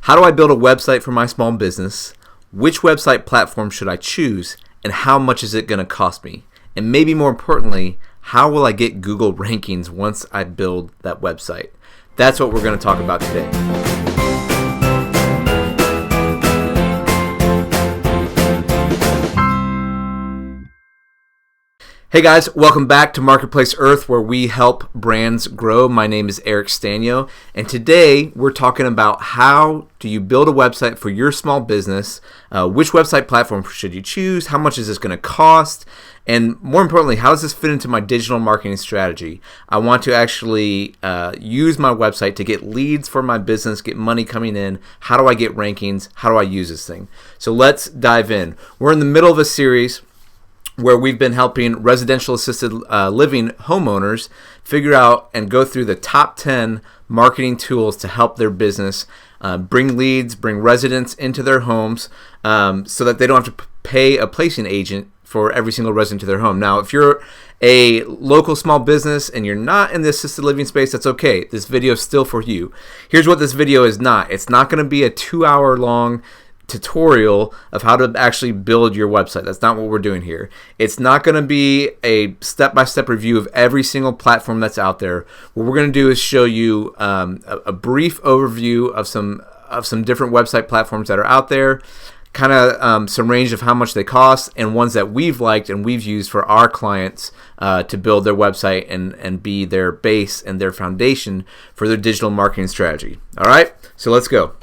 How do I build a website for my small business? Which website platform should I choose? And how much is it going to cost me? And maybe more importantly, how will I get Google rankings once I build that website? That's what we're going to talk about today. Hey guys, welcome back to Marketplace Earth, where we help brands grow. My name is Eric Stanio, and today we're talking about how do you build a website for your small business, which website platform should you choose, how much is this going to cost, and more importantly, how does this fit into my digital marketing strategy? I want to actually use my website to get leads for my business, get money coming in. How do I get rankings? How do I use this thing? So let's dive in. We're in the middle of a series where we've been helping residential assisted living homeowners figure out and go through the top 10 marketing tools to help their business bring leads, bring residents into their homes so that they don't have to pay a placing agent for every single resident to their home. Now, if you're a local small business and you're not in the assisted living space, that's okay. This video is still for you. Here's what this video is not. It's not going to be a 2-hour long tutorial of how to actually build your website. That's not what we're doing here. It's not going to be a step-by-step review of every single platform that's out there. What we're going to do is show you a brief overview of some different website platforms that are out there, kind of some range of how much they cost, and ones that we've liked and we've used for our clients to build their website and be their base and their foundation for their digital marketing strategy. All right, so let's go.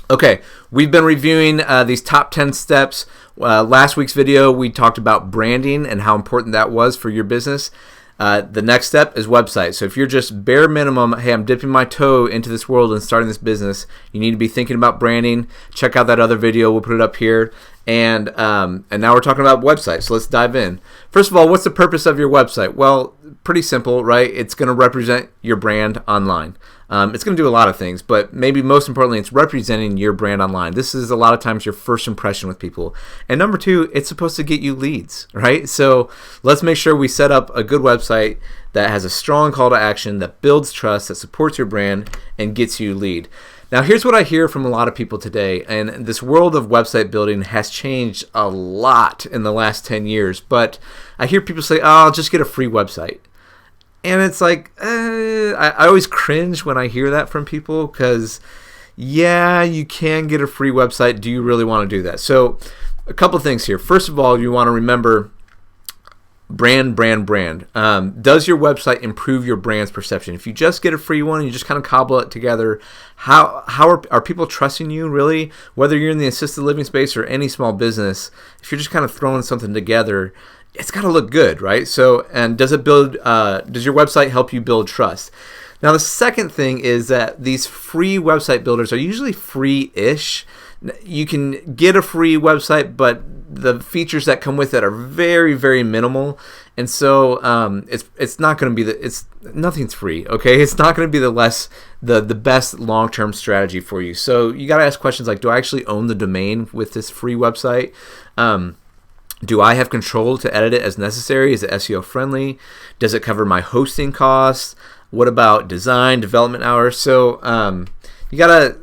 Okay, we've been reviewing these top 10 steps. Last week's video, we talked about branding and how important that was for your business. The next step is website. So if you're just bare minimum, hey, I'm dipping my toe into this world and starting this business, you need to be thinking about branding. Check out that other video. We'll put it up here. And now we're talking about websites. So let's dive in. First of all, what's the purpose of your website? Well, pretty simple, right? It's going to represent your brand online. It's going to do a lot of things, but maybe most importantly, it's representing your brand online. This is a lot of times your first impression with people. And number two, it's supposed to get you leads, right? So let's make sure we set up a good website that has a strong call to action, that builds trust, that supports your brand, and gets you lead. Now, here's what I hear from a lot of people today, and this world of website building has changed a lot in the last 10 years, but I hear people say, oh, I'll just get a free website. And it's like, I always cringe when I hear that from people because, yeah, you can get a free website. Do you really want to do that? So a couple things here. First of all, you want to remember brand. Does your website improve your brand's perception? If you just get a free one and you just kind of cobble it together, how are people trusting you really? Whether you're in the assisted living space or any small business, if you're just kind of throwing something together, it's got to look good, right? So, and does your website help you build trust? Now, the second thing is that these free website builders are usually free-ish. You can get a free website, but the features that come with it are very, very minimal. And so it's not going to be nothing's free, okay? It's not going to be the best long-term strategy for you. So you got to ask questions like, do I actually own the domain with this free website? Do I have control to edit it as necessary? Is it SEO friendly? Does it cover my hosting costs? What about design, development hours? So you got to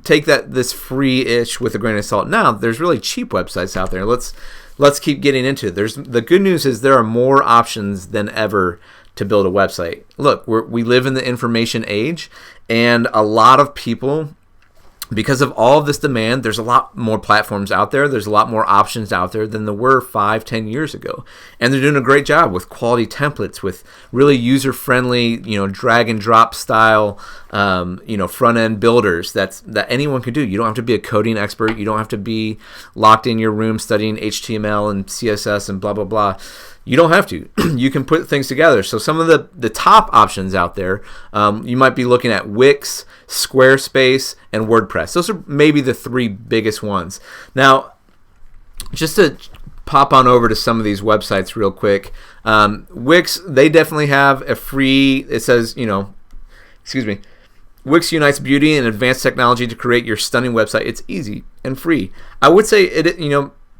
take this free-ish with a grain of salt. Now, there's really cheap websites out there. Let's keep getting into it. The good news is there are more options than ever to build a website. Look, we live in the information age, and a lot of people, because of all of this demand, there's a lot more platforms out there. There's a lot more options out there than there were 5-10 years ago. And they're doing a great job with quality templates, with really user-friendly, drag and drop style, front-end builders that anyone can do. You don't have to be a coding expert. You don't have to be locked in your room studying HTML and CSS and blah, blah, blah. You don't have to. You can put things together. So some of the top options out there, you might be looking at Wix, Squarespace, and WordPress. Those are maybe the three biggest ones. Now, just to pop on over to some of these websites real quick, Wix, they definitely have a free, it says, Wix unites beauty and advanced technology to create your stunning website. It's easy and free. I would say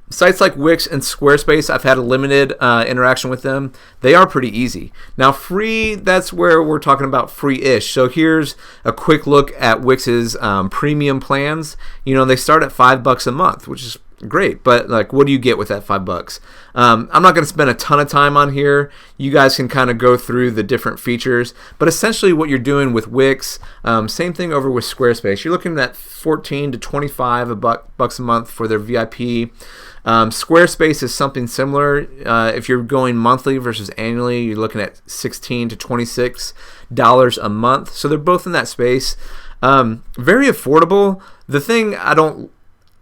sites like Wix and Squarespace, I've had a limited interaction with them. They are pretty easy. Now, free, that's where we're talking about free-ish. So here's a quick look at Wix's premium plans. They start at $5 a month, which is great, but like, what do you get with that $5? I'm not going to spend a ton of time on here. You guys can kind of go through the different features, but essentially what you're doing with Wix, same thing over with Squarespace. You're looking at $14 to $25 a month for their VIP. Squarespace is something similar. If you're going monthly versus annually, you're looking at $16 to $26 a month. So they're both in that space. Very affordable. The thing I don't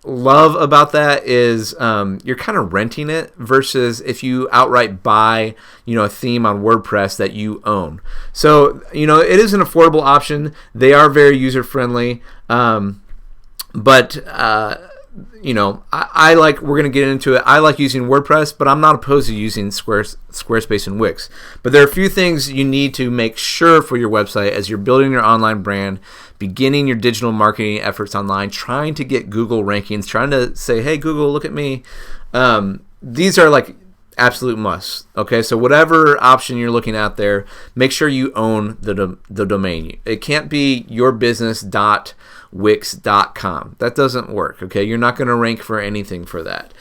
love about that is you're kind of renting it versus if you outright buy a theme on WordPress that you own. So it is an affordable option. They are very user friendly, but I like, we're going to get into it. I like using WordPress, but I'm not opposed to using Squarespace and Wix. But there are a few things you need to make sure for your website as you're building your online brand, beginning your digital marketing efforts online, trying to get Google rankings, trying to say, hey, Google, look at me. These are like absolute musts. Okay, so whatever option you're looking at there, make sure you own the domain. It can't be yourbusiness.wix.com. That doesn't work. Okay, you're not going to rank for anything for that.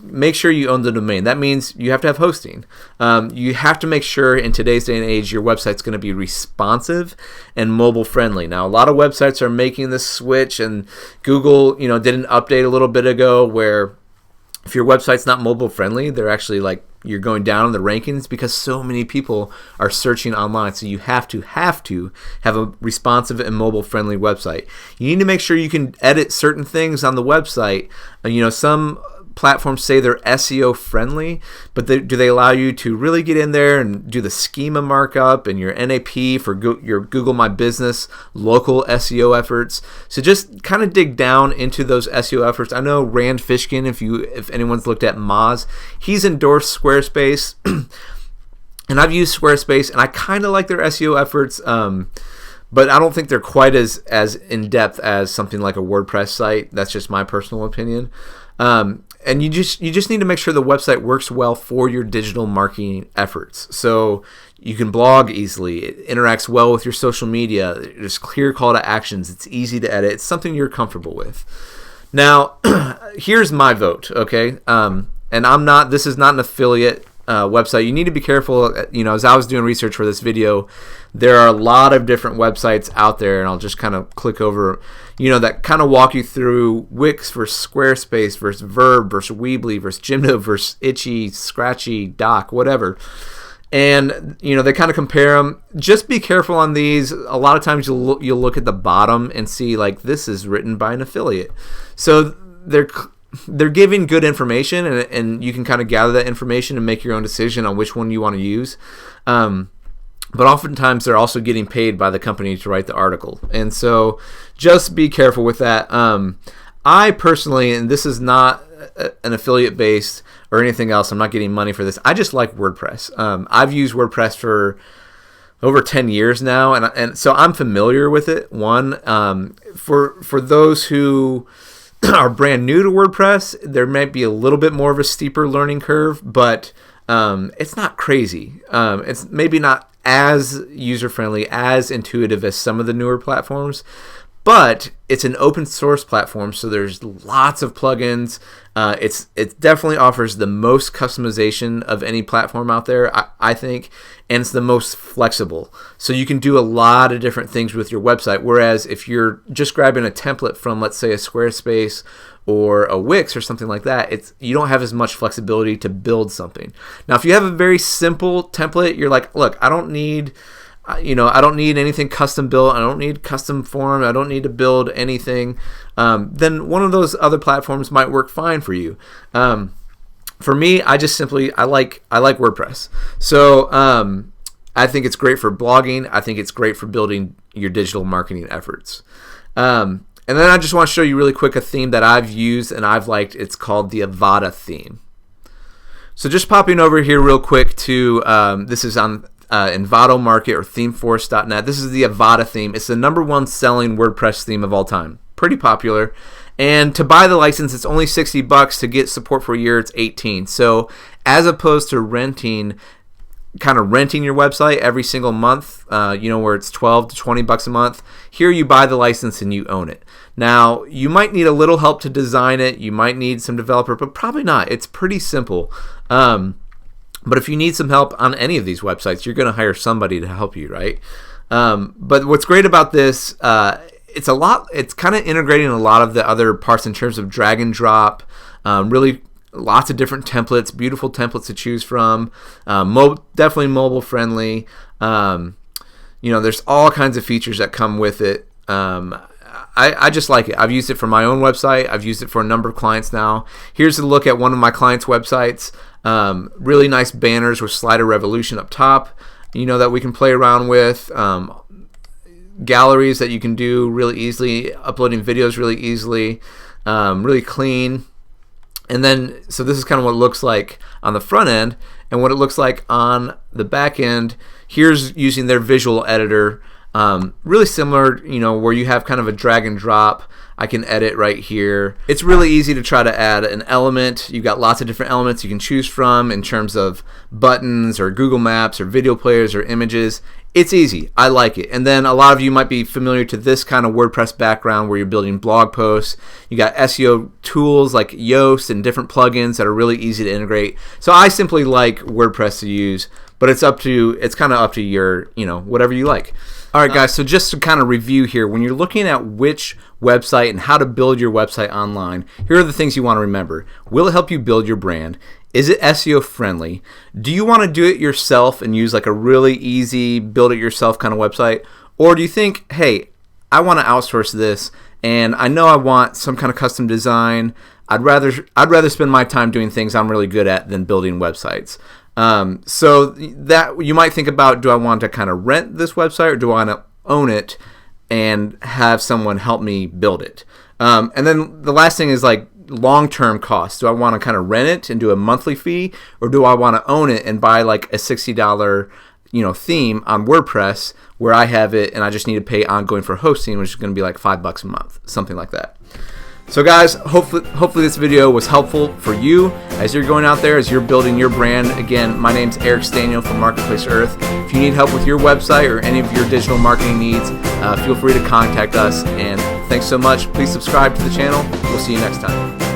Make sure you own the domain. That means you have to have hosting. You have to make sure in today's day and age your website's going to be responsive and mobile friendly. Now, a lot of websites are making this switch, and Google, did an update a little bit ago where if your website's not mobile friendly, they're actually like, you're going down in the rankings because so many people are searching online. So you have to have a responsive and mobile friendly website. You need to make sure you can edit certain things on the website. Some platforms say they're SEO friendly, but do they allow you to really get in there and do the schema markup and your NAP for your Google My Business local SEO efforts? So just kind of dig down into those SEO efforts. I know Rand Fishkin, if anyone's looked at Moz, he's endorsed Squarespace, and I've used Squarespace, and I kind of like their SEO efforts. But I don't think they're quite as in depth as something like a WordPress site. That's just my personal opinion. And you just need to make sure the website works well for your digital marketing efforts. So you can blog easily. It interacts well with your social media. There's clear call to actions. It's easy to edit. It's something you're comfortable with. Now, here's my vote, okay? And this is not an affiliate website. You need to be careful. As I was doing research for this video, there are a lot of different websites out there, and I'll just kind of click over, that kind of walk you through Wix versus Squarespace versus Verb versus Weebly versus Gymno versus Itchy, Scratchy, Doc, whatever. And they kind of compare them. Just be careful on these. A lot of times you'll look at the bottom and see like this is written by an affiliate. So they're giving good information, and you can kind of gather that information and make your own decision on which one you want to use. But oftentimes they're also getting paid by the company to write the article. And so just be careful with that. I personally, and this is not an affiliate based or anything else, I'm not getting money for this. I just like WordPress. I've used WordPress for over 10 years now, and so I'm familiar with it. For those who are brand new to WordPress, there might be a little bit more of a steeper learning curve, but it's not crazy. It's maybe not as user-friendly, as intuitive as some of the newer platforms, but it's an open source platform, so there's lots of plugins. It definitely offers the most customization of any platform out there, I think, and it's the most flexible. So you can do a lot of different things with your website, whereas if you're just grabbing a template from, let's say, a Squarespace or a Wix or something like that, you don't have as much flexibility to build something. Now, if you have a very simple template, you're like, look, I don't need anything custom built. I don't need custom form. I don't need to build anything. Then one of those other platforms might work fine for you. For me, I like WordPress. So I think it's great for blogging. I think it's great for building your digital marketing efforts. And then I just want to show you really quick a theme that I've used and I've liked. It's called the Avada theme. So just popping over here real quick to, this is on Envato Market or ThemeForest.net. This is the Avada theme. It's the #1 selling WordPress theme of all time. Pretty popular. And to buy the license, it's only $60. To get support for a year, it's $18. So as opposed to renting your website every single month, where it's $12 to $20 a month, here you buy the license and you own it. Now, you might need a little help to design it. You might need some developer, but probably not. It's pretty simple. But if you need some help on any of these websites, you're going to hire somebody to help you, right? But what's great about this, it's kind of integrating a lot of the other parts in terms of drag and drop, really lots of different templates, beautiful templates to choose from, definitely mobile friendly. There's all kinds of features that come with it. I just like it. I've used it for my own website. I've used it for a number of clients now. Here's a look at one of my clients' websites. Really nice banners with Slider Revolution up top, that we can play around with. Galleries that you can do really easily, uploading videos really easily, really clean. And then, so this is kind of what it looks like on the front end, and what it looks like on the back end. Here's using their visual editor. Really similar, where you have kind of a drag and drop. I can edit right here. It's really easy to try to add an element. You've got lots of different elements you can choose from in terms of buttons or Google Maps or video players or images. It's easy. I like it. And then a lot of you might be familiar to this kind of WordPress background where you're building blog posts. You got SEO tools like Yoast and different plugins that are really easy to integrate. So I simply like WordPress to use, but it's kind of up to your, whatever you like. All right, guys, so just to kind of review here, when you're looking at which website and how to build your website online, here are the things you want to remember. Will it help you build your brand? Is it SEO friendly? Do you want to do it yourself and use like a really easy build it yourself kind of website? Or do you think, hey, I want to outsource this and I know I want some kind of custom design. I'd rather spend my time doing things I'm really good at than building websites. So that you might think about, do I want to kind of rent this website or do I want to own it and have someone help me build it? And then the last thing is like long-term costs. Do I want to kind of rent it and do a monthly fee, or do I want to own it and buy like a $60 theme on WordPress where I have it and I just need to pay ongoing for hosting, which is going to be like $5 a month, something like that. So guys, hopefully this video was helpful for you as you're going out there, as you're building your brand. Again, my name's Eric Staniel from Marketplace Earth. If you need help with your website or any of your digital marketing needs, feel free to contact us. And thanks so much. Please subscribe to the channel. We'll see you next time.